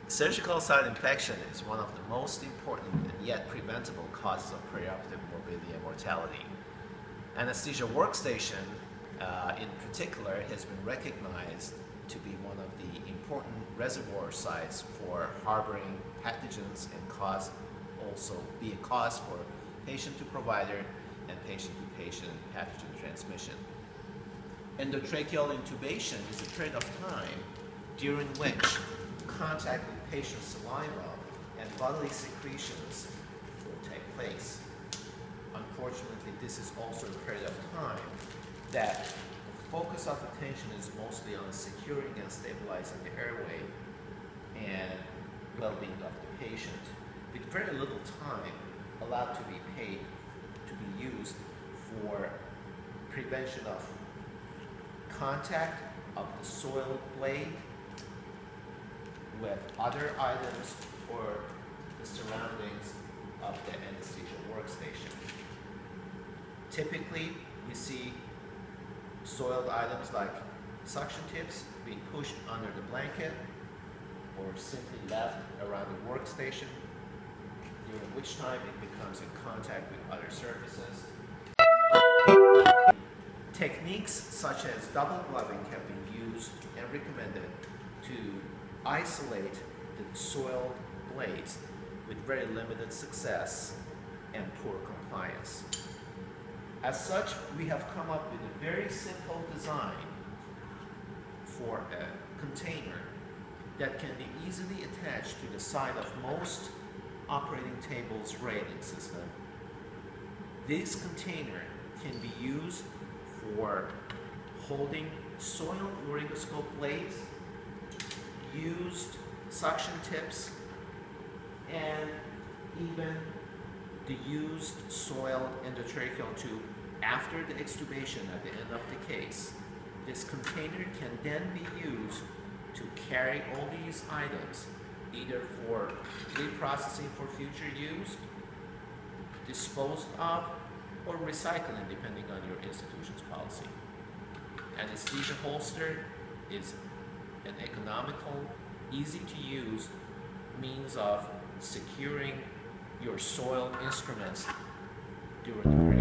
Surgical site infection is one of the most important and yet preventable causes of perioperative morbidity and mortality. Anesthesia workstation, in particular, has been recognized to be one of the important reservoir sites for harboring pathogens and also be a cause for patient to provider and patient to patient pathogen transmission. Endotracheal intubation is a period of time during which contact with patient's saliva and bodily secretions will take place. Unfortunately, this is also a period of time that the focus of attention is mostly on securing and stabilizing the airway and well-being of the patient, with very little time allowed to be paid to be used for prevention of contact of the soiled blade with other items or the surroundings of the anesthesia workstation. Typically, we see soiled items like suction tips being pushed under the blanket or simply left around the workstation, during which time it becomes in contact with other surfaces. Techniques such as double gloving have been used and recommended to isolate the soiled blades with very limited success and poor compliance. As such, we have come up with a very simple design for a container that can be easily attached to the side of most operating tables rating system. This container can be used for holding soiled laryngoscope blades, used suction tips, and even the used soiled endotracheal tube after the extubation at the end of the case. This container can then be used to carry all these items, either for reprocessing for future use, disposed of, or recycling, depending on your institution's policy. Anesthesia holster is an economical, easy to use means of securing your soiled instruments during the